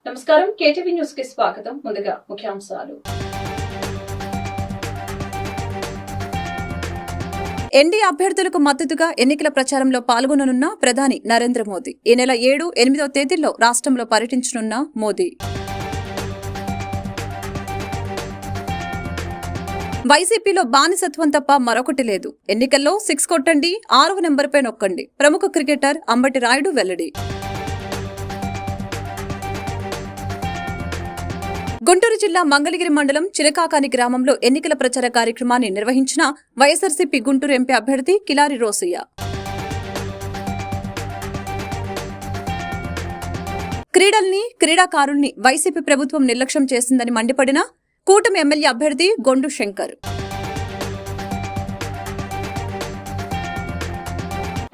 నమస్కారం, KTV news కి స్వాగతం. ముందుగా ముఖ్యాంశాలు. ఎన్డీఏ అభ్యర్థులకు మద్దతుగా ఎన్నికల ప్రచారంలో పాల్గొననున్న ప్రధాని నరేంద్ర మోదీ ఈ నెల 7, 8వ తేదీల్లో రాష్ట్రంలో పర్యటించనున్న మోదీ. వైసీపీలో బానిసత్వం తప్ప మరొకటి లేదు. ఎన్నికల్లో 6 కొట్టండి, 6వ నెంబర్పై నొక్కండి. ప్రముఖ క్రికెటర్ అంబటి రాయుడు వెల్లడి. గుంటూరు జిల్లా మంగళగిరి మండలం చినకాకాని గ్రామంలో ఎన్నికల ప్రచార కార్యక్రమాన్ని నిర్వహించిన వైఎస్సార్సీపీ గుంటూరు ఎంపీ అభ్యర్థి కిలారి రోసయ్య. క్రీడల్ని, క్రీడాకారుల్ని వైసీపీ ప్రభుత్వం నిర్లక్ష్యం చేసిందని మండిపడిన కూటమి ఎమ్మెల్యే అభ్యర్థి గొండు శంకర్.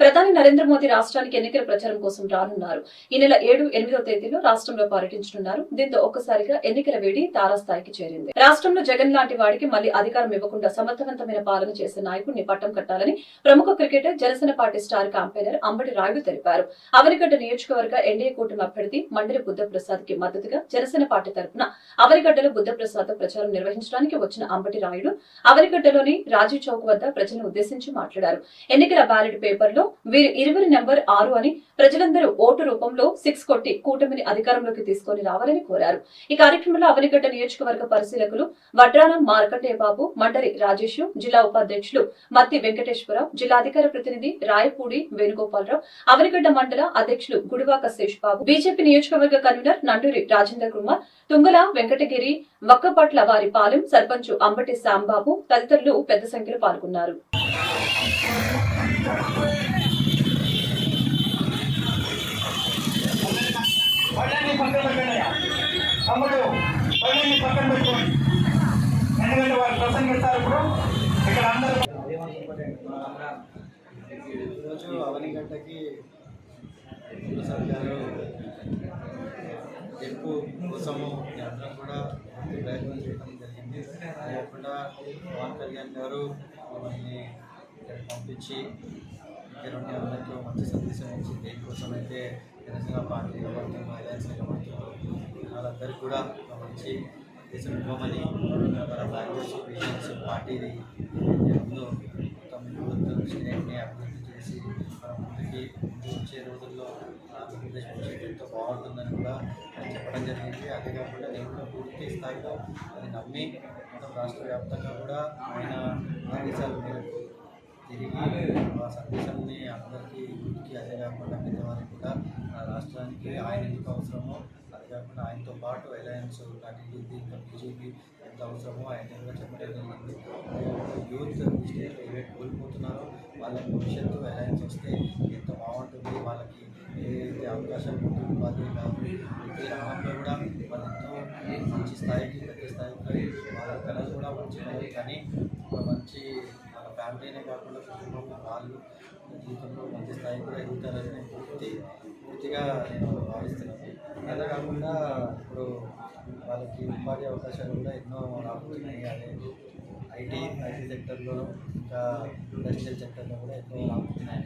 ప్రధాని నరేంద్ర మోదీ రాష్ట్రానికి ఎన్నికల ప్రచారం కోసం రానున్నారు. ఈ నెల 7, 8వ తేదీలో రాష్ట్రంలో పర్యటించనున్నారు. దీంతో ఒక్కసారిగా ఎన్నికల వేడి తారాస్థాయికి చేరింది. రాష్ట్రంలో జగన్ లాంటి వాడికి మళ్లీ అధికారం ఇవ్వకుండా సమర్థవంతమైన పాలన చేసే నాయకుడిని పట్టం కట్టాలని ప్రముఖ cricketer, Janasena party star campaigner Ambati Rayudu తెలిపారు. అవనిగడ్డ నియోజకవర్గ ఎన్డీఏ కూటమి అభ్యర్థి మండలి బుద్ధప్రసాద్ కి మద్దతుగా జనసేన పార్టీ తరఫున అవనిగడ్డలో బుద్ధప్రసాద్ ప్రచారం నిర్వహించడానికి వచ్చిన అంబటి రాయుడు అవనిగడ్డలోని రాజీవ్ చౌక్ వద్ద ప్రజలను ఉద్దేశించి మాట్లాడారు. ఎన్నికల బ్యాలెట్ పేపర్లో వీరు 20 నెంబర్ 6 అని, ప్రజలందరూ ఓటు రూపంలో 6 కొట్టి కూటమిని అధికారంలోకి తీసుకొని రావాలని కోరారు. ఈ కార్యక్రమంలో అవనిగడ్డ నియోజకవర్గ పరిశీలకులు వడ్రానం మార్కండేయబాబు, మండలి రాజేష్, జిల్లా ఉపాధ్యక్షులు మత్తి వెంకటేశ్వరరావు, జిల్లా అధికార ప్రతినిధి రాయపూడి వేణుగోపాలరావు, అవనిగడ్డ మండల అధ్యక్షులు గుడివాక శేషబాబు, బీజేపీ నియోజకవర్గ కన్వీనర్ నండూరి రాజేందర్ కుమార్, తుంగల వెంకటగిరి, వక్కపట్ల వారిపాలెం సర్పంచ్ అంబటి శాంబాబు తదితరులు పెద్ద సంఖ్యలో పాల్గొన్నారు. ఈరోజు అవనిగడ్డకి ప్రసాద్ గారు గెలుపు కోసము అందరం కూడా ప్రయత్నం చేయడం జరిగింది. లేకుండా పవన్ కళ్యాణ్ గారు మమ్మల్ని పంపించి ఇక్కడ అందరికీ మంచి సందేశం ఇచ్చి దేనికోసం అయితే జనసేన పార్టీ కావచ్చు, మైదాన్స్ కావచ్చు, వాళ్ళందరికీ కూడా మంచి దేశం ఇవ్వమని మన కాంగ్రెస్ పేషెంట్స్ పార్టీని ముందు మొత్తం స్టేట్ని అభివృద్ధి చేసి మన ముందు వచ్చే రోజుల్లో ఆంధ్రప్రదేశ్ భవిష్యత్తు ఎంతో బాగుంటుందని కూడా చెప్పడం జరిగింది. అదే కాకుండా నేను కూడా పూర్తి స్థాయిలో అది నమ్మి మొత్తం రాష్ట్ర వ్యాప్తంగా కూడా ఆయన ఆదేశాల మేరకు తిరిగి ఆ సందేశాన్ని అందరికీ ఇంటికి, అదే కాకుండా పెద్దవారికి కూడా మన రాష్ట్రానికి ఆయన ఎందుకు అవసరమో, అదే కాకుండా ఆయనతో పాటు అలయన్స్ టీడీపీ, ఇంకా బీజేపీ ఎంత అవసరమో ఆయన కూడా చెప్పడం జరిగింది. యూత్ స్టేట్లో ఏవైతే కోల్పోతున్నారో వాళ్ళకి భవిష్యత్తు అలయన్స్ వస్తే ఎంత బాగుంటుంది, వాళ్ళకి ఏదైతే అవకాశాలు ఉంటుంది ఉపాధి కాదు ప్రతి రంగంలో కూడా వాళ్ళు ఎంతో మంచి స్థాయికి, పెద్ద స్థాయికి వాళ్ళ కళలు కూడా మంచి కళలు, కానీ ఒక మంచి వాళ్ళ ఫ్యామిలీనే కాకుండా కుటుంబంలో వాళ్ళు జీవితంలో మంచి స్థాయి కూడా ఎదుగుతారని పూర్తిగా నేను భావిస్తున్నాను. అదే కాకుండా ఇప్పుడు వాళ్ళకి ఉపాధి అవకాశాలు కూడా ఎన్నో రాబోతున్నాయి. అదే ఐటీ సెక్టర్లో, ఇంకా ఇండస్ట్రియల్ సెక్టర్లో కూడా ఎన్నో రాబోతున్నాయి.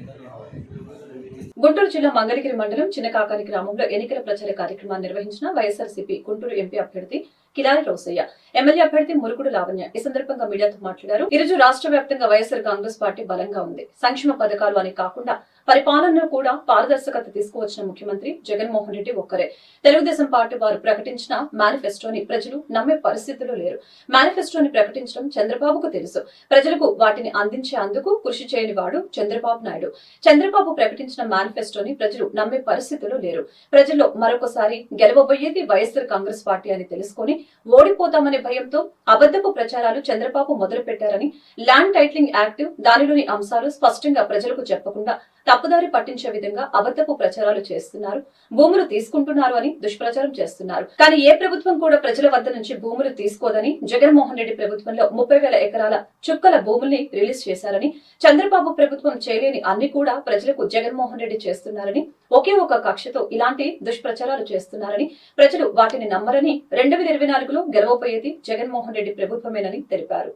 గుంటూరు జిల్లా మంగళగిరి మండలం చిన్నకాకాని గ్రామంలో ఎన్నికల ప్రచార కార్యక్రమాన్ని నిర్వహించిన వైఎస్సార్సీపీ గుంటూరు ఎంపీ అభ్యర్థి కిలారి రోసయ్య, ఎమ్మెల్యే అభ్యర్థి మురుగుడు లావణ్య ఈ సందర్భంగా మీడియాతో మాట్లాడారు. ఈరోజు రాష్ట్ర వ్యాప్తంగా వైఎస్సార్ కాంగ్రెస్ పార్టీ బలంగా ఉంది. సంక్షేమ పథకాలు అని కాకుండా పరిపాలనలో కూడా పారదర్శకత తీసుకువచ్చిన ముఖ్యమంత్రి జగన్మోహన్ రెడ్డి ఒక్కరే. తెలుగుదేశం పార్టీ వారు ప్రకటించిన మేనిఫెస్టోని ప్రజలు నమ్మే పరిస్థితుల్లో లేరు. మేనిఫెస్టోని ప్రకటించడం చంద్రబాబుకు తెలుసు. ప్రజలకు వాటిని అందించే అందుకు కృషి చేయని వాడు చంద్రబాబు నాయుడు. చంద్రబాబు ప్రకటించిన మేనిఫెస్టోని ప్రజలు నమ్మే పరిస్థితుల్లో లేరు. ప్రజల్లో మరొకసారి గెలవబోయేది వైఎస్సార్ కాంగ్రెస్ పార్టీ అని తెలుసుకుని ఓడిపోతామనే భయంతో అబద్ధపు ప్రచారాలు చంద్రబాబు మొదలు పెట్టారని, ల్యాండ్ టైటిలింగ్ యాక్ట్ దానిలోని అంశాలు స్పష్టంగా ప్రజలకు చెప్పకుండా తప్పుదారి పట్టించే విధంగా అబద్ధపు ప్రచారాలు చేస్తున్నారు. భూములు తీసుకుంటున్నారు అని దుష్ప్రచారం చేస్తున్నారు. కానీ ఏ ప్రభుత్వం కూడా ప్రజల వద్ద నుంచి భూములు తీసుకోదని, జగన్మోహన్ రెడ్డి ప్రభుత్వంలో 30,000 ఎకరాల చుక్కల భూముల్ని రిలీజ్ చేశారని, చంద్రబాబు ప్రభుత్వం చేయలేని అన్ని కూడా ప్రజలకు జగన్మోహన్ రెడ్డి చేస్తున్నారని, ఒకే ఒక కక్షతో ఇలాంటి దుష్ప్రచారాలు చేస్తున్నారని, ప్రజలు వాటిని నమ్మరని, 2024లో గెలవబోయేది జగన్మోహన్ రెడ్డి ప్రభుత్వమేనని తెలిపారు.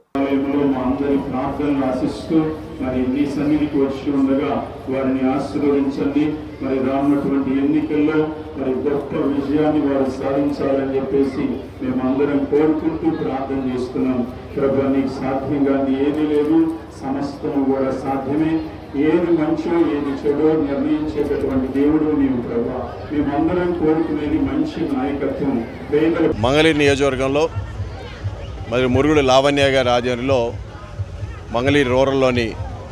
వారిని ఆశీర్వదించండి. మరి రానున్నటువంటి ఎన్నికల్లో మరి గొప్ప విజయాన్ని వారు సాధించాలని చెప్పేసి మేమందరం కోరుకుంటూ ప్రార్థన చేస్తున్నాం. ప్రభు, నీకు సాధ్యం కాదు ఏమీ లేదు, సమస్తము కూడా సాధ్యమే. ఏది మంచో ఏది చెడో నిర్ణయించేటటువంటి దేవుడు నీవు ప్రభు. మేమందరం కోరుకునేది మంచి నాయకత్వం. మంగళగిరి నియోజకవర్గంలో మరి మురుగుడు లావణ్య గారి ఆధ్వర్యంలో మంగళగిరి రూరల్లోని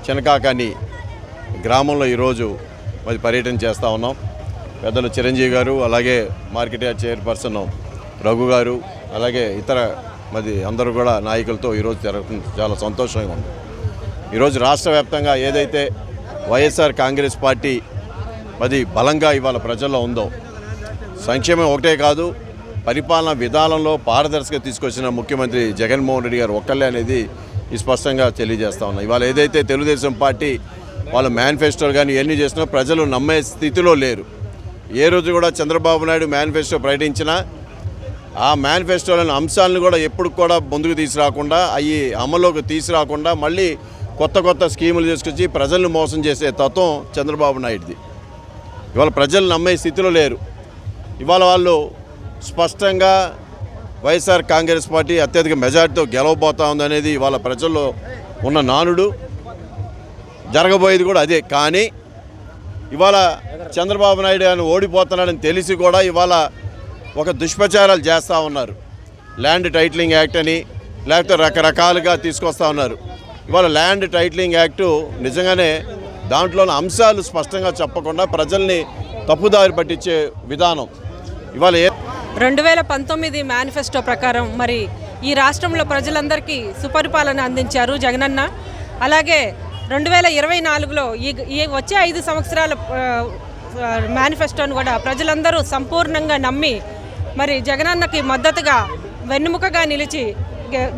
చినకాకాని గ్రామంలో ఈరోజు మరి పర్యటన చేస్తూ ఉన్నాం. పెద్దలు చిరంజీవి గారు, అలాగే మార్కెట్ యార్డ్ చైర్పర్సన్ రఘు గారు, అలాగే ఇతర మరి అందరూ కూడా నాయకులతో ఈరోజు జరుగుతుంది. చాలా సంతోషంగా ఉంది. ఈరోజు రాష్ట్ర వ్యాప్తంగా ఏదైతే వైఎస్ఆర్ కాంగ్రెస్ పార్టీ అది బలంగా ఇవాళ ప్రజల్లో ఉందో, సంక్షేమం ఒకటే కాదు, పరిపాలన విధానంలో పారదర్శకత తీసుకొచ్చిన ముఖ్యమంత్రి జగన్మోహన్ రెడ్డి గారు ఒక్కళ్ళే అనేది స్పష్టంగా తెలియజేస్తా ఉన్నాం. ఇవాళ ఏదైతే తెలుగుదేశం పార్టీ వాళ్ళ మేనిఫెస్టోలు కానీ ఇవన్నీ చేసినా ప్రజలు నమ్మే స్థితిలో లేరు. ఏ రోజు కూడా చంద్రబాబు నాయుడు మేనిఫెస్టో ప్రకటించినా ఆ మేనిఫెస్టోలోని అంశాలను కూడా ఎప్పుడు కూడా ముందుకు తీసుకురాకుండా, అవి అమల్లోకి తీసుకురాకుండా మళ్ళీ కొత్త కొత్త స్కీములు తీసుకొచ్చి ప్రజలను మోసం చేసే తత్వం చంద్రబాబు నాయుడుది. ఇవాళ ప్రజలు నమ్మే స్థితిలో లేరు. ఇవాళ వాళ్ళు స్పష్టంగా వైఎస్ఆర్ కాంగ్రెస్ పార్టీ అత్యధిక మెజార్టీతో గెలవబోతా ఉందనేది ఇవాళ ప్రజల్లో ఉన్న నానుడు. జరగబోయేది కూడా అదే. కానీ ఇవాళ చంద్రబాబు నాయుడు గారిని ఓడిపోతున్నాడని తెలిసి కూడా ఇవాళ ఒక దుష్ప్రచారాలు చేస్తూ ఉన్నారు. ల్యాండ్ టైటిలింగ్ యాక్ట్ అని, లేకపోతే రకరకాలుగా తీసుకొస్తూ ఉన్నారు. ఇవాళ ల్యాండ్ టైటిలింగ్ యాక్టు నిజంగానే దాంట్లోని అంశాలు స్పష్టంగా చెప్పకుండా ప్రజల్ని తప్పుదారి పట్టించే విధానం. ఇవాళ 2019 మేనిఫెస్టో ప్రకారం మరి ఈ రాష్ట్రంలో ప్రజలందరికీ సుపరిపాలన అందించారు జగనన్న. అలాగే 2024లో ఈ వచ్చే 5 సంవత్సరాల మేనిఫెస్టోను కూడా ప్రజలందరూ సంపూర్ణంగా నమ్మి మరి జగనన్నకి మద్దతుగా వెన్నుముకగా నిలిచి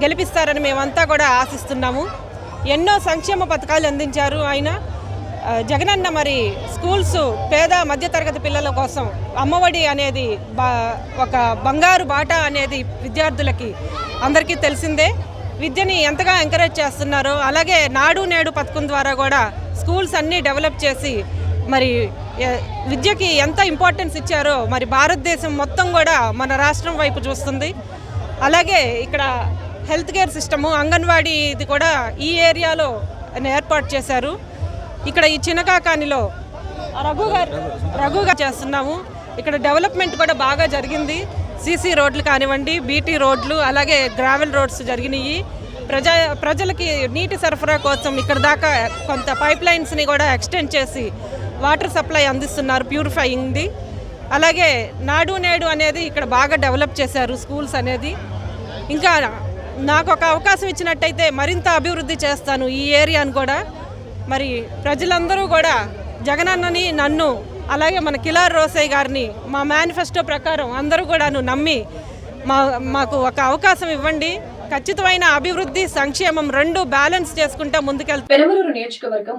గెలిపిస్తారని మేమంతా కూడా ఆశిస్తున్నాము. ఎన్నో సంక్షేమ పథకాలు అందించారు ఆయన జగనన్న. మరి స్కూల్స్ పేద మధ్యతరగతి పిల్లల కోసం అమ్మఒడి అనేది ఒక బంగారు బాట అనేది విద్యార్థులకి అందరికీ తెలిసిందే. విద్యని ఎంతగా ఎంకరేజ్ చేస్తున్నారో, అలాగే నాడు నేడు పథకం ద్వారా కూడా స్కూల్స్ అన్నీ డెవలప్ చేసి మరి విద్యకి ఎంత ఇంపార్టెన్స్ ఇచ్చారో మరి భారతదేశం మొత్తం కూడా మన రాష్ట్రం వైపు చూస్తుంది. అలాగే ఇక్కడ హెల్త్ కేర్ సిస్టము, అంగన్వాడీ ఇది కూడా ఈ ఏరియాలో ఏర్పాటు చేశారు. ఇక్కడ ఈ చినకాకానిలో రఘుగా చేస్తున్నాము. ఇక్కడ డెవలప్మెంట్ కూడా బాగా జరిగింది. సీసీ రోడ్లు కానివ్వండి, బీటీ రోడ్లు, అలాగే గ్రావెల్ రోడ్స్ జరిగినాయి. ప్రజలకి నీటి సరఫరా కోసం ఇక్కడ దాకా కొంత పైప్ లైన్స్ని కూడా ఎక్స్టెండ్ చేసి వాటర్ సప్లై అందిస్తున్నారు, ప్యూరిఫైయింగ్ది. అలాగే నాడు నేడు అనేది ఇక్కడ బాగా డెవలప్ చేశారు స్కూల్స్ అనేది. ఇంకా నాకు ఒక అవకాశం ఇచ్చినట్టయితే మరింత అభివృద్ధి చేస్తాను ఈ ఏరియాను కూడా. మరి ప్రజలందరూ కూడా జగనన్నని, నన్ను, అలాగే మన కిలారి రోసయ్య గారిని మా మేనిఫెస్టో ప్రకారం అందరూ కూడాను నమ్మి మాకు ఒక అవకాశం ఇవ్వండి. ఖచ్చితమైన అభివృద్ధి, సంక్షేమం రెండు బ్యాలెన్స్ చేసుకుంటా ముందుకెళ్తాం. పెనమలూరు నియోజకవర్గం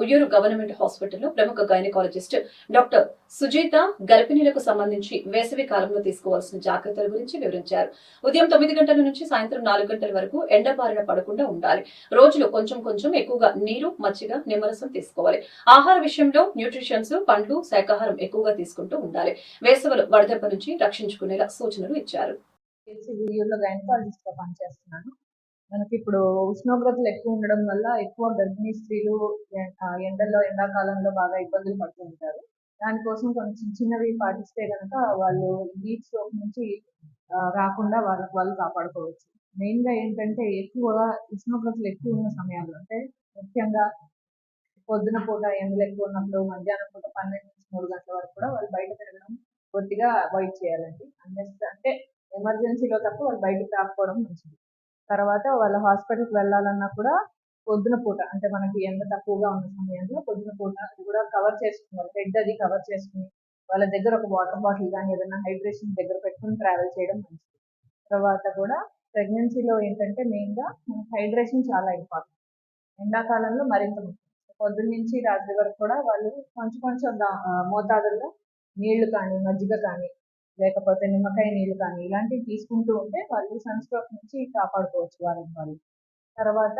ఉయ్యూరు గవర్నమెంట్ హాస్పిటల్లో ప్రముఖ గైనకాలజిస్ట్ డాక్టర్ సుజీత గర్భిణీలకు సంబంధించి వేసవి కాలంలో తీసుకోవాల్సిన జాగ్రత్తల గురించి వివరించారు. ఉదయం 9 గంటల నుంచి సాయంత్రం 4 గంటల వరకు ఎండబారిన పడకుండా ఉండాలి. రోజులో కొంచెం ఎక్కువగా నీరు, మజ్జిగ, నిమ్మరసం తీసుకోవాలి. ఆహార విషయంలో న్యూట్రిషన్స్, పండ్లు, శాకాహారం ఎక్కువగా తీసుకుంటూ ఉండాలి. వేసవిలో వడదెబ్బ నుంచి రక్షించుకునేలా సూచనలు ఇచ్చారు. ఉయ్యూరులో గైనకాలజిస్ట్ గా పనిచేస్తున్నాను. మనకి ఇప్పుడు ఉష్ణోగ్రతలు ఎక్కువ ఉండడం వల్ల ఎక్కువ గర్భిణీ స్త్రీలు ఎండాకాలంలో బాగా ఇబ్బందులు పడుతూ ఉంటారు. దానికోసం కొంచెం చిన్నవి పాటిస్తే కనుక వాళ్ళు హీట్ స్ట్రోక్ నుంచి రాకుండా వాళ్ళు కాపాడుకోవచ్చు. మెయిన్ గా ఏంటంటే ఎక్కువగా ఉష్ణోగ్రతలు ఎక్కువ ఉన్న సమయాల్లో, అంటే ముఖ్యంగా పొద్దున పూట ఎండలు ఎక్కువ ఉన్నప్పుడు, మధ్యాహ్నం పూట 12 నుంచి 3 గంటల వరకు కూడా వాళ్ళు బయట తిరగడం కొద్దిగా అవాయిడ్ చేయాలండి. అంటే ఎమర్జెన్సీలో తప్ప వాళ్ళు బయటకు రాకపోవడం మంచిది. తర్వాత వాళ్ళ హాస్పిటల్కి వెళ్ళాలన్నా కూడా పొద్దున పూట, అంటే మనకి ఎండ తక్కువగా ఉన్న సమయంలో పొద్దున పూట కూడా కవర్ చేసుకున్నారు, హెడ్ అది కవర్ చేసుకుని వాళ్ళ దగ్గర ఒక వాటర్ బాటిల్ కానీ ఏదైనా హైడ్రేషన్ దగ్గర పెట్టుకుని ట్రావెల్ చేయడం మంచిది. తర్వాత కూడా ప్రెగ్నెన్సీలో ఏంటంటే మెయిన్గా మనకి హైడ్రేషన్ చాలా ఇంపార్టెంట్. ఎండాకాలంలో మరింత ముఖ్యం. పొద్దున్న నుంచి రాత్రి వరకు కూడా వాళ్ళు కొంచెం మోతాదుల్లో నీళ్లు కానీ, మజ్జిగ కానీ, లేకపోతే నిమ్మకాయ నీళ్ళు కానీ ఇలాంటివి తీసుకుంటూ ఉంటే వాళ్ళు సన్ స్ట్రోక్ నుంచి కాపాడుకోవచ్చు వాళ్ళు. తర్వాత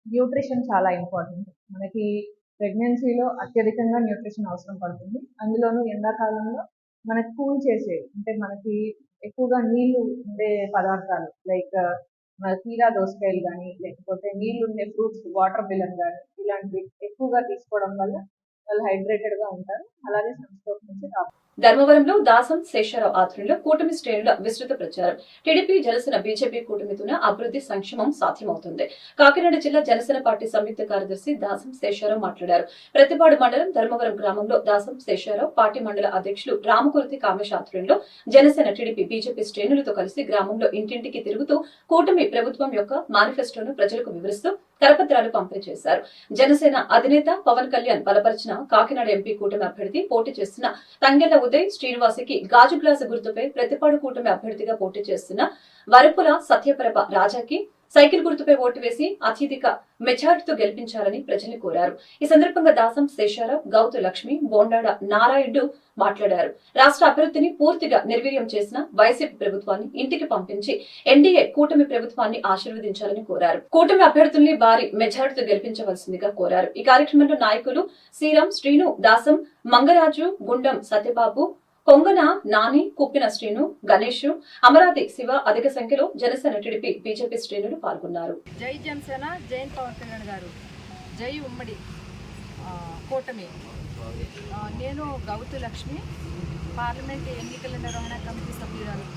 న్యూట్రిషన్ చాలా ఇంపార్టెంట్. మనకి ప్రెగ్నెన్సీలో అత్యధికంగా న్యూట్రిషన్ అవసరం పడుతుంది. అందులోనూ ఎండాకాలంలో మనకి కూల్ చేసేవి అంటే మనకి ఎక్కువగా నీళ్లు ఉండే పదార్థాలు లైక్ మన కీరా దోసకాయలు కానీ లేకపోతే నీళ్లు ఉండే ఫ్రూట్స్ వాటర్ మిలన్ కానీ ఇలాంటివి ఎక్కువగా తీసుకోవడం వల్ల వాళ్ళు హైడ్రేటెడ్ గా ఉంటారు. అలాగే సన్ స్ట్రోక్ నుంచి రాబోతుంది. ధర్మవరంలో దాసం శేషారావు ఆధ్వర్యంలో కూటమి శ్రేణుల విస్తృత ప్రచారం. టీడీపీ జనసేన బీజేపీ కూటమితోన అభివృద్ధి సంక్షేమం సాధ్యమవుతుంది. కాకినాడ జిల్లా జనసేన పార్టీ సంయుక్త కార్యదర్శి దాసం శేషారావు మాట్లాడారు. ప్రతిపాడు మండలం ధర్మవరం గ్రామంలో దాసం శేషారావు పార్టీ మండల అధ్యక్షులు రామకుర్తి కామేశ్ ఆధ్వర్యంలో జనసేన టీడీపీ బీజేపీ శ్రేణులతో కలిసి గ్రామంలో ఇంటింటికి తిరుగుతూ కూటమి ప్రభుత్వం యొక్క మేనిఫెస్టోను ప్రజలకు వివరిస్తూ కరపత్రాలు పంపిణీ చేశారు. జనసేన అధినేత పవన్ కళ్యాణ్ బలపరిచిన కాకినాడ ఎంపీ కూటమి అభ్యర్థి పోటీ చేస్తున్న తంగెళ్ల ఉదయ్ శ్రీనివాసికి గాజు గ్లాసు గుర్తుపై ప్రతిపాడు కూటమి అభ్యర్థిగా పోటీ చేస్తున్న వరపుల సత్యప్రభ రాజాకి సైకిల్ గుర్తుపై ఓటు వేసి అత్యధిక మెజారిటీతో గెలిపించాలని ప్రజల్ని కోరారు. ఈ సందర్భంగా దాసం శేషారావు, గౌతు లక్ష్మి, బోండాడ నారాయణుడు మాట్లాడారు. రాష్ట్ర అభివృద్ధిని పూర్తిగా నిర్వీర్యం చేసిన వైసీపీ ప్రభుత్వాన్ని ఇంటికి పంపించి ఎన్డీఏ కూటమి ప్రభుత్వాన్ని ఆశీర్వదించాలని కోరారు. కూటమి అభ్యర్థుల్ని భారీ మెజారిటీతో గెలిపించవలసిందిగా కోరారు. ఈ కార్యక్రమంలో నాయకులు శ్రీరామ్, శ్రీను, దాసం, మంగరాజు, గుండం సత్యబాబు, కొంగన నాని, కుప్పిన శ్రీను, గణేష్, అమరావతి శివ అధిక సంఖ్యలో జనసేన టీడీపీ బీజేపీ శ్రేణులు పాల్గొన్నారు. జై జనసేన, జై పవన్ కళ్యాణ్ గారు, జై ఉమ్మడి కూటమి. నేను గౌతు లక్ష్మి, పార్లమెంట్ ఎన్నికల నిర్వహణ కమిటీ సభ్యురాలు.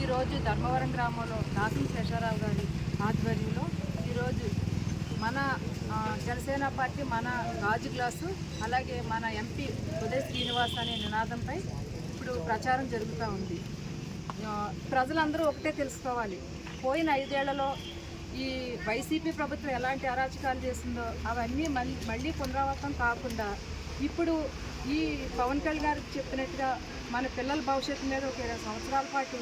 ఈరోజు ధర్మవరం గ్రామంలో దాసం శేషారావు గారి ఆధ్వర్యంలో ఈరోజు మన జనసేన పార్టీ మన గాజు గ్లాసు అలాగే మన ఎంపీ ఉదయ్ శ్రీనివాస్ అనే నినాదంపై ఇప్పుడు ప్రచారం జరుగుతూ ఉంది. ప్రజలందరూ ఒకటే తెలుసుకోవాలి, పోయిన 5 ఏళ్లలో ఈ వైసీపీ ప్రభుత్వం ఎలాంటి అరాచకాలు చేసిందో అవన్నీ మళ్ళీ పునరావృతం కాకుండా ఇప్పుడు ఈ పవన్ కళ్యాణ్ గారికి చెప్పినట్టుగా మన పిల్లల భవిష్యత్తు మీద ఒక 20 సంవత్సరాల పాటు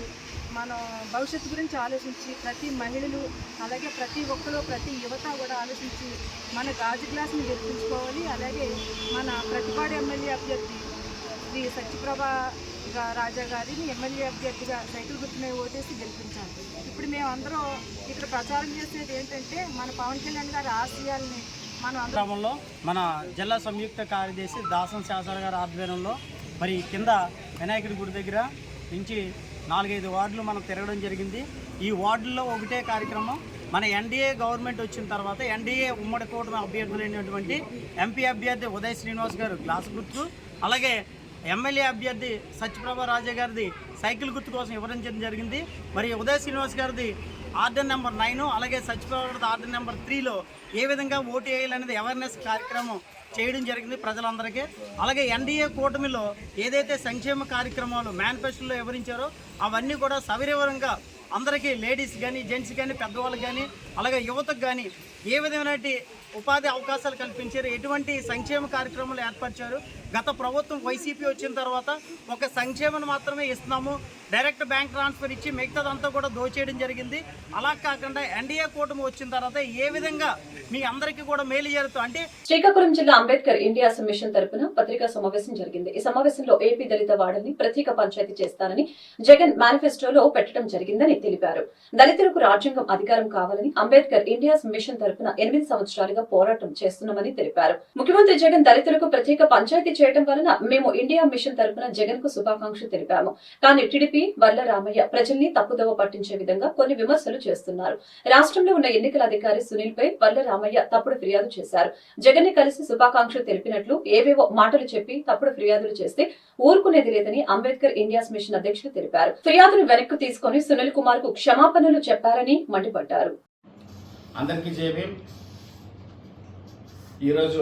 మనం భవిష్యత్తు గురించి ఆలోచించి ప్రతి మహిళలు అలాగే ప్రతి ఒక్కరు ప్రతి యువత కూడా ఆలోచించి మన గాజు గ్లాసుని గెలిపించుకోవాలి. అలాగే మన ప్రతిపాడు ఎమ్మెల్యే అభ్యర్థి శ్రీ సత్యప్రభ రాజా గారిని ఎమ్మెల్యే అభ్యర్థిగా సైకిల్ గుర్తుమే ఓటేసి గెలిపించాలి. ఇప్పుడు మేమందరం ఇక్కడ ప్రచారం చేసేది ఏంటంటే మన పవన్ కళ్యాణ్ గారి ఆశయాల్ని గ్రామంలో మన జిల్లా సంయుక్త కార్యదర్శి దాసం శేషారావు గారి ఆధ్వర్యంలో మరి కింద వినాయకుడి గుడి దగ్గర నుంచి 4-5 వార్డులు మనం తిరగడం జరిగింది. ఈ వార్డుల్లో ఒకటే కార్యక్రమం, మన ఎన్డీఏ గవర్నమెంట్ వచ్చిన తర్వాత ఎన్డీఏ ఉమ్మడి కూటమి అభ్యర్థులైనటువంటి ఎంపీ అభ్యర్థి ఉదయ్ శ్రీనివాస్ గారు గ్లాస్ గుర్తు, అలాగే ఎమ్మెల్యే అభ్యర్థి సత్యప్రభ రాజా గారిది సైకిల్ గుర్తు కోసం వివరించడం జరిగింది. మరి ఉదయ్ శ్రీనివాస్ గారిది ఆర్డర్ నెంబర్ 9, అలాగే సత్యప్రభ గారిది ఆర్డర్ నెంబర్ 3లో ఏ విధంగా ఓటు వేయాలనేది అవేర్నెస్ కార్యక్రమం చేయడం జరిగింది ప్రజలందరికీ. అలాగే ఎన్డీఏ కూటమిలో ఏదైతే సంక్షేమ కార్యక్రమాలు మేనిఫెస్టోలో వివరించారో అవన్నీ కూడా సవివరంగా అందరికీ లేడీస్ కానీ జెంట్స్ కానీ పెద్దవాళ్ళకి కానీ అలాగే యువతకు కానీ ఏ విధమైన ఉపాధి అవకాశాలు కల్పించారు, ఎటువంటి సంక్షేమ కార్యక్రమాలు ఏర్పరిచారు. గత ప్రభుత్వం వైసీపీ వచ్చిన తర్వాత ఒక సంక్షేమం మాత్రమే ఇస్తున్నాము, డైరెక్ట్ బ్యాంక్ ట్రాన్స్ఫర్ ఇచ్చి మిగతాదంతా కూడా దోచేయడం జరిగింది. అలా కాకుండా ఎన్డీఏ కూటమి వచ్చిన తర్వాత ఏ విధంగా మీ అందరికీ కూడా మేలు జరుగుతుంది అంటే. శ్రీకాకుళం జిల్లా అంబేద్కర్ ఇండియా మిషన్ తరపున పత్రికా సమావేశం జరిగింది. ఈ సమావేశంలో ఏపీ దళిత వాడల్ని ప్రత్యేక పంచాయతీ చేస్తానని జగన్ మేనిఫెస్టోలో పెట్టడం జరిగిందని తెలిపారు. దళితులకు రాజ్యాంగం అధికారం కావాలని అంబేద్కర్ ఇండియా మిషన్ తరపున 8 సంవత్సరాలుగా పోరాటం చేస్తున్నామని తెలిపారు. ముఖ్యమంత్రి జగన్ దళితులకు ప్రత్యేక పంచాయతీ చేయడం వలన మేము ఇండియా మిషన్ తరపున జగన్ కు శుభాకాంక్షలు తెలిపాము. కానీ టీడీపీ వర్ల రామయ్య ప్రజల్ని తప్పుదోవ పట్టించే విధంగా కొన్ని విమర్శలు చేస్తున్నారు. రాష్ట్రంలో ఉన్న ఎన్నికల అధికారి సునీల్ పై వర్ల రామయ్య తప్పుడు ఫిర్యాదు చేశారు. జగన్ ని కలిసి శుభాకాంక్షలు తెలిపినట్లు ఏవేవో మాటలు చెప్పి తప్పుడు ఫిర్యాదులు చేస్తే ఊరుకునేది లేదని అంబేద్కర్ ఇండియా మిషన్ అధ్యక్షులు తెలిపారు. ఫిర్యాదును వెనక్కు తీసుకుని సునీల్ కుమార్ కు క్షమాపణలు చెప్పారని మండిపడ్డారు. అందరికీ జై భీమ్. ఈరోజు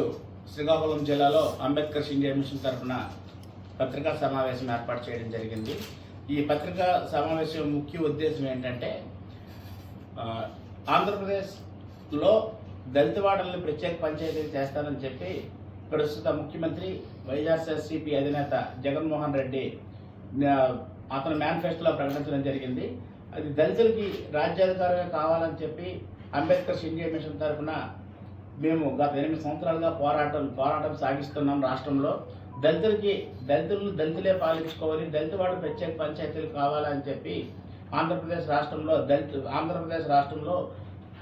శ్రీకాకుళం జిల్లాలో అంబేద్కర్ ఇండియా మిషన్ తరఫున పత్రికా సమావేశం ఏర్పాటు చేయడం జరిగింది. ఈ పత్రికా సమావేశం ముఖ్య ఉద్దేశం ఏంటంటే ఆంధ్రప్రదేశ్లో దళితవాడల్ని ప్రత్యేక పంచాయతీ చేస్తానని చెప్పి ప్రస్తుత ముఖ్యమంత్రి వైఎస్ఆర్సీపీ అధినేత జగన్మోహన్ రెడ్డి అతను మేనిఫెస్టోలో ప్రకటించడం జరిగింది. అది దళితులకి రాజ్యాధికారమే కావాలని చెప్పి అంబేద్కర్ ఇండియా మిషన్ తరఫున మేము గత 8 సంవత్సరాలుగా పోరాటం సాగిస్తున్నాం. రాష్ట్రంలో దళితులను దళితులే పాలించుకోవాలి, దళితవాడు ప్రత్యేక పంచాయతీలు కావాలని చెప్పి ఆంధ్రప్రదేశ్ రాష్ట్రంలో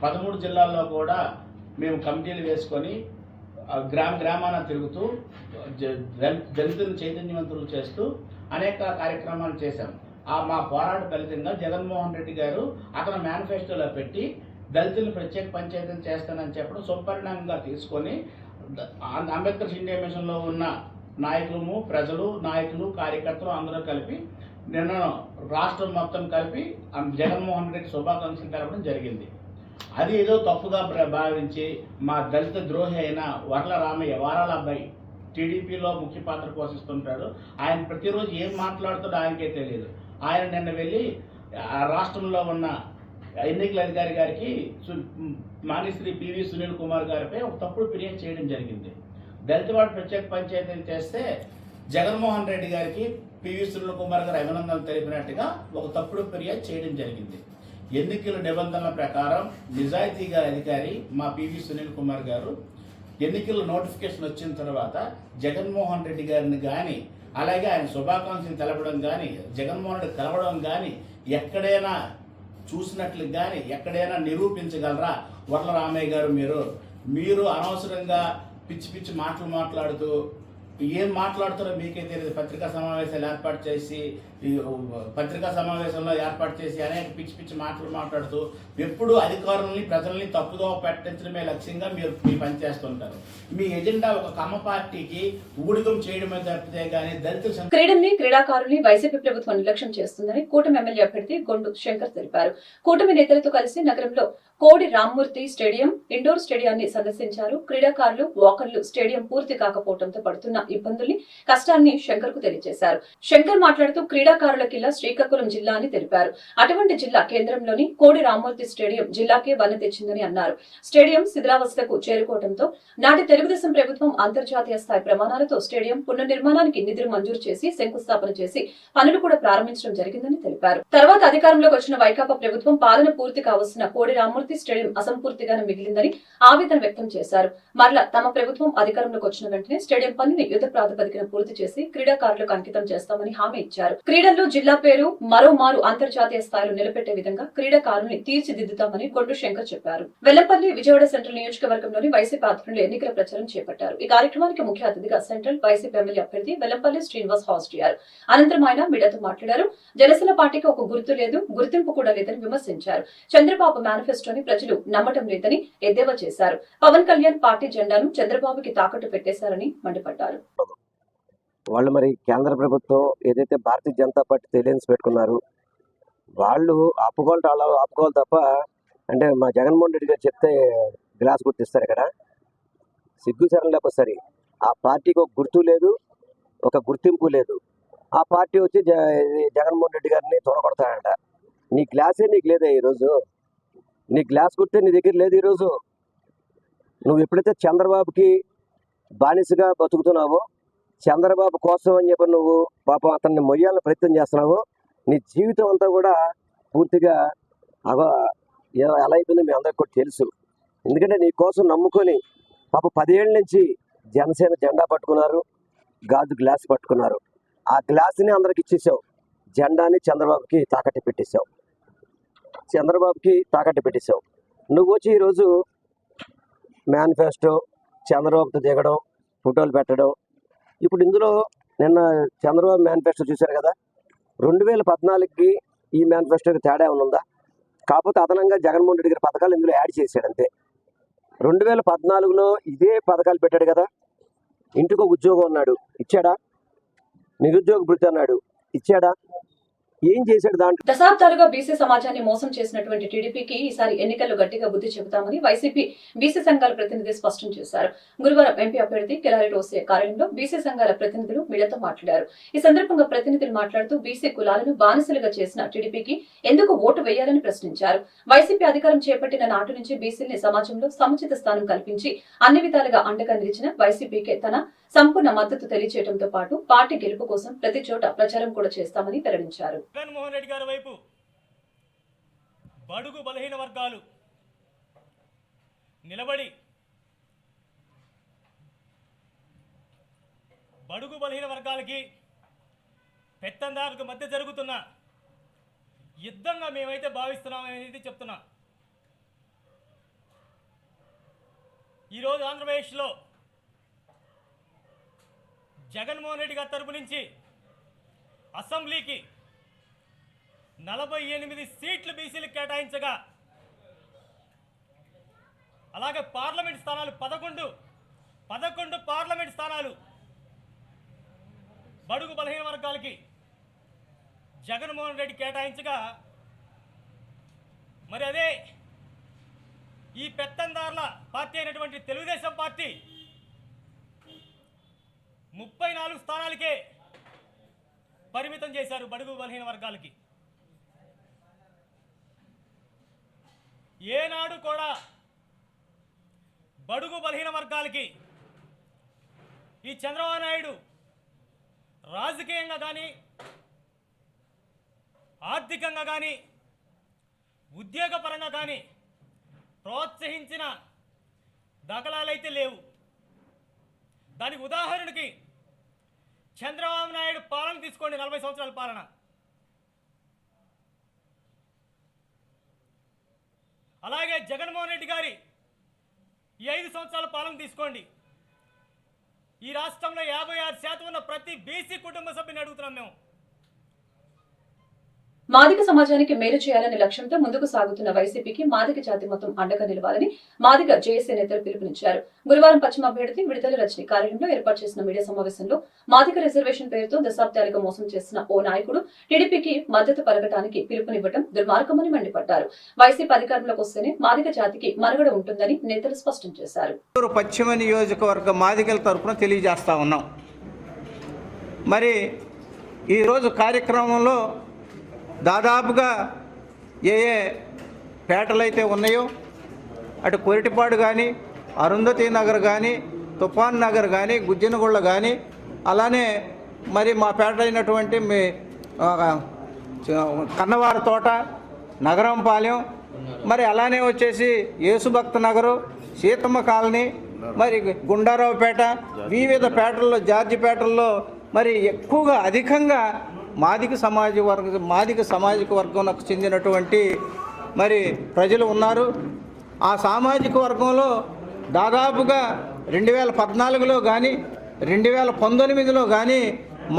13 జిల్లాల్లో కూడా మేము కమిటీలు వేసుకొని గ్రామాన తిరుగుతూ దళితులను చైతన్యవంతులు చేస్తూ అనేక కార్యక్రమాలు చేశాం. మా పోరాట ఫలితంగా జగన్మోహన్ రెడ్డి గారు అతను మేనిఫెస్టోలో పెట్టి దళితులను ప్రత్యేక పంచాయతీలు చేస్తానని చెప్పడం సుపరిణామంగా తీసుకొని అంబేద్కర్ ఇండియా మిషన్లో ఉన్న ప్రజలు నాయకులు కార్యకర్తలు అందరూ కలిపి నిన్న రాష్ట్రం మొత్తం కలిపి జగన్మోహన్ రెడ్డి శుభాకాంక్షలు తెలపడం జరిగింది. అది ఏదో తప్పుగా భావించి మా దళిత ద్రోహి అయిన వర్ల రామయ్య వారాల అబ్బాయి టీడీపీలో ముఖ్య పాత్ర పోషిస్తుంటాడు. ఆయన ప్రతిరోజు ఏం మాట్లాడుతాడో ఆయనకే తెలియదు. ఆయన నిన్న వెళ్ళి రాష్ట్రంలో ఉన్న ఎన్నికల అధికారి గారికి మాన్యశ్రీ పివి సునీల్ కుమార్ గారిపై ఒక తప్పుడు ఫిర్యాదు చేయడం జరిగింది. దళితవాడ ప్రత్యేక పంచాయతీలు చేస్తే జగన్మోహన్ రెడ్డి గారికి పివి సునీల్ కుమార్ గారు అభినందనలు తెలిపినట్టుగా ఒక తప్పుడు ఫిర్యాదు చేయడం జరిగింది. ఎన్నికల నిబంధనల ప్రకారం నిజాయితీగా అధికారి మా పివి సునీల్ కుమార్ గారు ఎన్నికల నోటిఫికేషన్ వచ్చిన తర్వాత జగన్మోహన్ రెడ్డి గారిని కానీ అలాగే ఆయన శుభాకాంక్షలు తెలపడం కానీ జగన్మోహన్ రెడ్డి కలవడం కానీ ఎక్కడైనా చూసినట్లు కానీ ఎక్కడైనా నిరూపించగలరా? వర్ల రామయ్య గారు మీరు అనవసరంగా పిచ్చి పిచ్చి మాట్లాడుతూ ఏం మాట్లాడుతారో మీకే తెలియదు. పత్రికా సమావేశాలు ఏర్పాటు చేసి అనేక పిచ్చి పిచ్చి మాట్లాడుతూ ఎప్పుడు అధికారులని ప్రజల్ని తప్పుదోవ పెట్టించడమే లక్ష్యంగా మీరు పనిచేస్తుంటారు. మీ ఎజెండా ఒక కమ్మ పార్టీకి ఊడిగం చేయడమే తప్పితే కానీ దళిత క్రీడాకారుల్ని వైసీపీ ప్రభుత్వం నిర్లక్ష్యం చేస్తుందని కూటమి ఎమ్మెల్యే అభ్యర్థి గొండు శంకర్ తెలిపారు. కూటమి నేతలతో కలిసి నగరంలో కోడి రామ్మూర్తి స్టేడియం ఇండోర్ స్టేడియాన్ని సందర్శించారు. క్రీడాకారులు వాకర్లు స్టేడియం పూర్తి కాకపోవడంతో పడుతున్న ఇబ్బందుల్ని కష్టాన్ని శంకర్ కు తెలియజేశారు. శంకర్ మాట్లాడుతూ క్రీడాకారుల కిల్లా శ్రీకాకుళం జిల్లా అని తెలిపారు. అటువంటి జిల్లా కేంద్రంలోని కోడి రామ్మూర్తి స్టేడియం జిల్లాకే వన్నె తెచ్చిందని అన్నారు. స్టేడియం శిథిలావస్థకు చేరుకోవడంతో నాటి తెలుగుదేశం ప్రభుత్వం అంతర్జాతీయ స్థాయి ప్రమాణాలతో స్టేడియం పునర్నిర్మాణానికి నిధులు మంజూరు చేసి శంకుస్థాపన చేసి పనులు కూడా ప్రారంభించడం జరిగిందని తెలిపారు. తర్వాత అధికారంలోకి వచ్చిన వైకాపా ప్రభుత్వం పాలన పూర్తి కావలసిన కోడి రామ్మూర్తి స్టేడియం అసంపూర్తిగానే మిగిలిందని ఆవేదన వ్యక్తం చేశారు. మరలా తమ ప్రభుత్వం అధికారంలోకి వచ్చిన వెంటనే స్టేడియం పనిని యుద్ధ ప్రాతిపదికన పూర్తి చేసి క్రీడాకారులకు అంకితం చేస్తామని హామీ ఇచ్చారు. క్రీడల్లో జిల్లా పేరు మరోమారు అంతర్జాతీయ స్థాయిలో నిలబెట్టే విధంగా క్రీడాకారుల్ని తీర్చిదిద్దుతామని గొండు శంకర్ చెప్పారు. వెల్లంపల్లి విజయవాడ సెంట్రల్ నియోజకవర్గంలోని వైసీపీ ఆధ్వర్యంలో ఎన్నికల ప్రచారం చేపట్టారు. ఈ కార్యక్రమానికి ముఖ్య అతిథిగా సెంట్రల్ వైసీపీ ఎమ్మెల్యే అభ్యర్థి వెల్లంపల్లి శ్రీనివాస్ హాజరయ్యారు. అనంతరం ఆయన మీడియాతో మాట్లాడారు. జనసేన పార్టీకి ఒక గుర్తు లేదు, గుర్తింపు కూడా లేదని విమర్శించారు. చంద్రబాబు మేనిఫెస్టోని ప్రజలు నమ్మటం లేదని ఎద్దేవా చేశారు. పవన్ కళ్యాణ్ పార్టీ జెండాను చంద్రబాబుకి తాకట్టు పెట్టేశారని మండిపడ్డారు. వాళ్ళు మరి కేంద్ర ప్రభుత్వం ఏదైతే భారతీయ జనతా పార్టీ తెలియన్స్ పెట్టుకున్నారు వాళ్ళు ఆపుకోవాలి తప్ప అంటే మా జగన్మోహన్ రెడ్డి గారు చెప్తే గ్లాస్ గుర్తిస్తారు. ఇక్కడ సిగ్గుచరం లేకపోతే సరే ఆ పార్టీకి ఒక గుర్తు లేదు, ఒక గుర్తింపు లేదు. ఆ పార్టీ వచ్చి జగన్మోహన్ రెడ్డి గారిని తొడగొడతాడంట. నీ గ్లాసే నీకు లేదా ఈరోజు? నీ గ్లాస్ గుర్తే నీ దగ్గర లేదు ఈరోజు. నువ్వు ఎప్పుడైతే చంద్రబాబుకి బానిసగా బతుకుతున్నావో, చంద్రబాబు కోసం అని చెప్పి నువ్వు పాపం అతన్ని మొయ్యాలని ప్రయత్నం చేస్తున్నావో, నీ జీవితం అంతా కూడా పూర్తిగా ఎలా అయిపోయిందో మీ అందరికి కూడా తెలుసు. ఎందుకంటే నీ కోసం నమ్ముకొని పాప 10 ఏళ్ళ నుంచి జనసేన జెండా పట్టుకున్నారు, గాజు గ్లాస్ పట్టుకున్నారు. ఆ గ్లాస్ని అందరికి ఇచ్చేసావు, జెండాని చంద్రబాబుకి తాకట్టు పెట్టేశావు. నువ్వు వచ్చి ఈరోజు మేనిఫెస్టో చంద్రబాబుతో దిగడం, ఫోటోలు పెట్టడం. ఇప్పుడు ఇందులో నిన్న చంద్రబాబు మేనిఫెస్టో చూశారు కదా, 2014కి ఈ మేనిఫెస్టోకి తేడా ఉందా? కాకపోతే అదనంగా జగన్మోహన్ రెడ్డి గారి పథకాలు ఇందులో యాడ్ చేశాడు అంతే. 2014లో ఇదే పథకాలు పెట్టాడు కదా. ఇంటికి ఉద్యోగం అన్నాడు, ఇచ్చాడా? నిరుద్యోగ భృతి అన్నాడు, ఇచ్చాడా? ఏం చేశాడు? దాంట్లో దశాబ్దాలుగా బీసీ సమాజాన్ని మోసం చేసినటువంటి టీడీపీకి ఈసారి ఎన్నికల్లో గట్టిగా బుద్ధి చెబుతామని వైసీపీ బీసీ సంఘాల ప్రతినిధి స్పష్టం చేశారు. గురువారం ఎంపీ అభ్యర్థి కిలారి రోసయ్య కార్యాలయంలో బీసీ సంఘాల ప్రతినిధులు మీడియాతో మాట్లాడారు. ఈ సందర్భంగా ప్రతినిధులు మాట్లాడుతూ బీసీ కులాలను బానిసలుగా చేసిన టీడీపీకి ఎందుకు ఓటు వేయాలని ప్రశ్నించారు. వైసీపీ అధికారం చేపట్టిన నాటి నుంచి బీసీల్ని సమాజంలో సముచిత స్థానం కల్పించి అన్ని విధాలుగా అండగా నిలిచిన వైసీపీకే తన సంపూర్ణ మద్దతు తెలియజేయడంతో పాటు పార్టీ గెలుపు కోసం ప్రతి చోట ప్రచారం కూడా చేస్తామని వెల్లడించారు. జగన్మోహన్ రెడ్డి గారి వైపు బడుగు బలహీన వర్గాలు నిలబడి బడుగు బలహీన వర్గాలకి పెత్తందారులకు మధ్య జరుగుతున్న యుద్ధంగా మేమైతే భావిస్తున్నామనేది చెప్తున్నా. ఈరోజు ఆంధ్రప్రదేశ్లో జగన్మోహన్ రెడ్డి గారి తరపు నుంచి అసెంబ్లీకి 48 సీట్లు బీసీలకు కేటాయించగా, అలాగే పార్లమెంట్ స్థానాలు 11 పార్లమెంట్ స్థానాలు బడుగు బలహీన వర్గాలకి జగన్మోహన్ రెడ్డి కేటాయించగా, మరి అదే ఈ పెత్తందారుల పార్టీ అయినటువంటి తెలుగుదేశం పార్టీ 34 స్థానాలకే పరిమితం చేశారు బడుగు బలహీన వర్గాలకి. ఏనాడు కూడా బడుగు బలహీన వర్గాలకి ఈ చంద్రబాబు నాయుడు రాజకీయంగా కానీ, ఆర్థికంగా కానీ, ఉద్యోగపరంగా కానీ ప్రోత్సహించిన దాఖలాలైతే లేవు. దానికి ఉదాహరణకి చంద్రబాబు నాయుడు పాలన తీసుకోండి, 40 సంవత్సరాల పాలన. అలాగే జగన్మోహన్ రెడ్డి గారి ఈ 5 సంవత్సరాల పాలన తీసుకోండి. ఈ రాష్ట్రంలో 56% ఉన్న ప్రతి బీసీ కుటుంబ సభ్యుని అడుగుతున్నాం మేము. మాదిగ సమాజానికి మేలు చేయాలనే లక్ష్యంతో ముందుకు సాగుతున్న వైసీపీకి మాదిగ జాతి మొత్తం అండగా నిలవాలని మాదిగ జేఏసీ నేతలు పిలుపునిచ్చారు. గురువారం పశ్చిమ అభ్యర్థి విడుదల రజని కార్యాలయంలో ఏర్పాటు చేసిన మీడియా సమావేశంలో మాదిగ రిజర్వేషన్ పేరుతో దశాబ్దాలుగా మోసం చేసిన ఓ నాయకుడు టీడీపీకి మద్దతు పలకటానికి పిలుపునివ్వడం దుర్మార్గమని మండిపడ్డారు. వైసీపీ అధికారంలోకి వస్తేనే మాదిగ జాతికి మనుగడ ఉంటుందని నేతలు స్పష్టం చేశారు. పశ్చిమ నియోజకవర్గ మాదిగల తరఫున తెలియజేస్తా ఉన్నాం. మరి ఈరోజు కార్యక్రమంలో దాదాపుగా ఏ పేటలైతే ఉన్నాయో అటు కొరిటిపాడు కానీ, అరుంధతి నగర్ కానీ, తుఫాన్ నగర్ కానీ, గుజ్జనగుళ్ళ కానీ, అలానే మరి మా పేట అయినటువంటి కన్నవారి తోట, నగరంపాలెం, మరి అలానే వచ్చేసి యేసుభక్త నగరు, సీతమ్మ కాలనీ, మరి గుండారావుపేట, వివిధ పేటల్లో, జార్జిపేటల్లో మరి ఎక్కువగా అధికంగా మాదిగ సామాజిక వర్గంకు చెందినటువంటి మరి ప్రజలు ఉన్నారు. ఆ సామాజిక వర్గంలో దాదాపుగా 2014లో కానీ 2019లో కానీ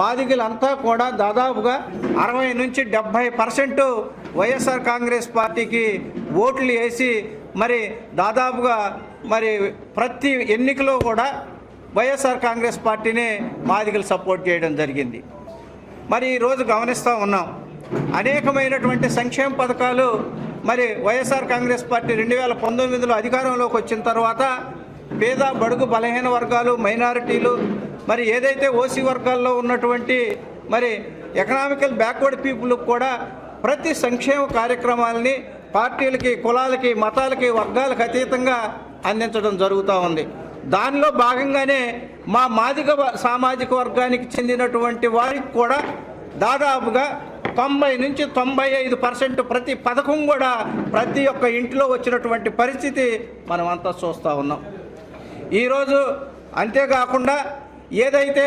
మాదిగలంతా కూడా దాదాపుగా 60 నుంచి 70% వైఎస్ఆర్ కాంగ్రెస్ పార్టీకి ఓట్లు వేసి మరి దాదాపుగా మరి ప్రతి ఎన్నికలో కూడా వైఎస్ఆర్ కాంగ్రెస్ పార్టీనే మాదిగలు సపోర్ట్ చేయడం జరిగింది. మరి ఈరోజు గమనిస్తూ ఉన్నాం, అనేకమైనటువంటి సంక్షేమ పథకాలు మరి వైఎస్ఆర్ కాంగ్రెస్ పార్టీ 2019లో అధికారంలోకి వచ్చిన తర్వాత పేద బడుగు బలహీన వర్గాలు, మైనారిటీలు, మరి ఏదైతే ఓసీ వర్గాల్లో ఉన్నటువంటి మరి ఎకనామికల్ బ్యాక్వర్డ్ పీపుల్కి కూడా ప్రతి సంక్షేమ కార్యక్రమాలని పార్టీలకి, కులాలకి, మతాలకి, వర్గాలకు అతీతంగా అందించడం జరుగుతూ ఉంది. దానిలో భాగంగానే మా మాదిగ సామాజిక వర్గానికి చెందినటువంటి వారికి కూడా దాదాపుగా 90 నుంచి 95% ప్రతి పథకం కూడా ప్రతి ఒక్క ఇంట్లో వచ్చినటువంటి పరిస్థితి మనం అంతా చూస్తూ ఉన్నాం ఈరోజు. అంతేకాకుండా ఏదైతే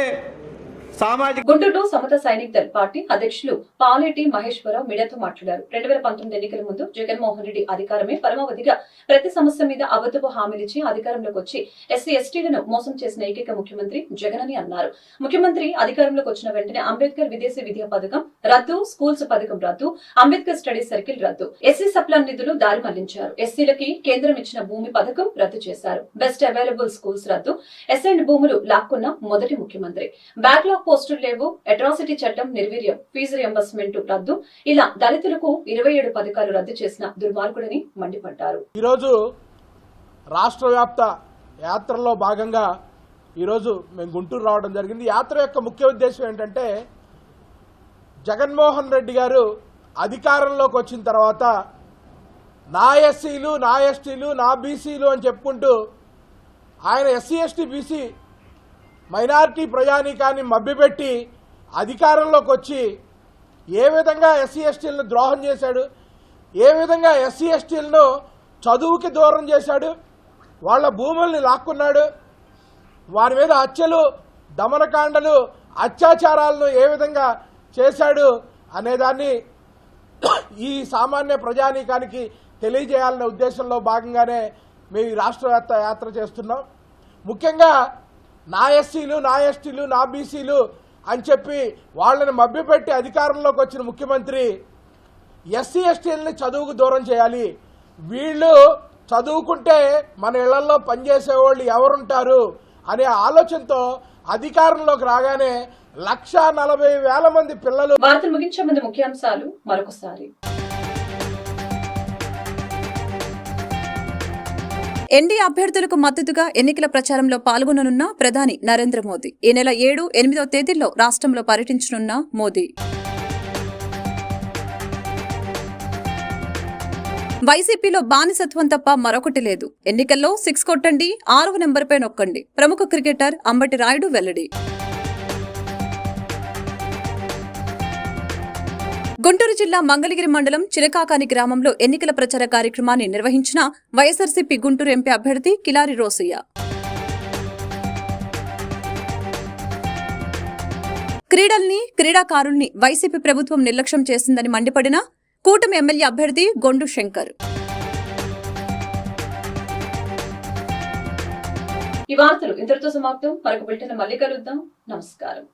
గుంటూరులో సమత సైనిక్ దళ్ పార్టీ అధ్యక్షులు పాలేటి మహేశ్వరరావు మీడియాతో మాట్లాడారు. 2019 ఎన్నికల ముందు జగన్మోహన్ రెడ్డి అధికారమే పరమావధిగా ప్రతి సమస్య మీద అబద్ధపు హామీలిచ్చి అధికారంలోకి వచ్చి ఎస్సీ ఎస్టీలను మోసం చేసిన ఏకైక ముఖ్యమంత్రి జగన్ అని అన్నారు. ముఖ్యమంత్రి అధికారంలోకి వచ్చిన వెంటనే అంబేద్కర్ విదేశీ విద్యా పథకం రద్దు, స్కూల్స్ పథకం రద్దు, అంబేద్కర్ స్టడీ సర్కిల్ రద్దు, ఎస్సీ సప్లాన్ నిధులు దారి మళ్లించారు. ఎస్సీలకి కేంద్రం ఇచ్చిన భూమి పథకం రద్దు చేశారు. బెస్ట్ అవైలబుల్ స్కూల్స్ రద్దు, ఎస్ఎండ్ భూములు లాక్కున్న మొదటి ముఖ్యమంత్రి. బ్యాక్లాగ్ పోస్టులు లేవు, అట్రాసిటీ చట్టం నిర్వీర్యం, ఫీజు రియంబర్స్మెంట్ రద్దు, ఇలా దళితులకు 27 పథకాలు రద్దు చేసిన దుర్మార్గుడని మండిపడ్డారు. ఈరోజు రాష్ట్ర వ్యాప్త యాత్రలో భాగంగా ఈరోజు మేము గుంటూరు రావడం జరిగింది. యాత్ర యొక్క ముఖ్య ఉద్దేశం ఏంటంటే జగన్మోహన్ రెడ్డి గారు అధికారంలోకి వచ్చిన తర్వాత నా ఎస్సీలు, నా ఎస్టీలు, నా బీసీలు అని చెప్పుకుంటూ ఆయన ఎస్సీ ఎస్టీ బీసీ మైనారిటీ ప్రజానీకాన్ని మభ్యపెట్టి అధికారంలోకి వచ్చి ఏ విధంగా ఎస్సీ ఎస్టీలను ద్రోహం చేశాడు, ఏ విధంగా ఎస్సీ ఎస్టీలను చదువుకి దూరం చేశాడు, వాళ్ళ భూముల్ని లాక్కున్నాడు, వారి మీద హత్యలు, దమనకాండలు, అత్యాచారాలను ఏ విధంగా చేశాడు అనేదాన్ని ఈ సామాన్య ప్రజానీకానికి తెలియజేయాలనే ఉద్దేశంలో భాగంగానే మేము ఈ రాష్ట్ర యాత్ర చేస్తున్నాం. ముఖ్యంగా నా ఎస్సీలు నా ఎస్టీలు నా బీసీలు అని చెప్పి వాళ్ళని మభ్యపెట్టి అధికారంలోకి వచ్చిన ముఖ్యమంత్రి ఎస్సీ ఎస్టీలని చదువుకు దూరం చేయాలి, వీళ్ళు చదువుకుంటే మన ఇళ్లలో పనిచేసేవాళ్ళు ఎవరుంటారు అనే ఆలోచనతో అధికారంలోకి రాగానే 1,40,000 మంది పిల్లలు. వార్తలు ముగించే ముందు ముఖ్యాంశాలు మరొకసారి. ఎన్డీఏ అభ్యర్థులకు మద్దతుగా ఎన్నికల ప్రచారంలో పాల్గొననున్న ప్రధాని నరేంద్ర మోదీ. ఈ నెల 7, 8వ తేదీల్లో రాష్ట్రంలో పర్యటించనున్న మోదీ. వైసీపీలో బానిసత్వం తప్ప మరొకటి లేదు. ఎన్నికల్లో 6 కొట్టండి, 6వ నెంబర్పై నొక్కండి. ప్రముఖ క్రికెటర్ అంబటి రాయుడు వెల్లడి. గుంటూరు జిల్లా మంగళగిరి మండలం చినకాకాని గ్రామంలో ఎన్నికల ప్రచార కార్యక్రమాన్ని నిర్వహించిన వైఎస్ఆర్సీపీ గుంటూరు ఎంపీ అభ్యర్థి కిలారి రోసయ్య. క్రీడల్ని, క్రీడాకారుల్ని వైసీపీ ప్రభుత్వం నిర్లక్ష్యం చేసిందని మండిపడిన కూటమి ఎమ్మెల్యే అభ్యర్థి గొండు శంకర్. ఈ వార్తలు ఇంతటితో సమాప్తం. మరొక బులెటిన్ మళ్ళీ కలుద్దాం. నమస్కారం.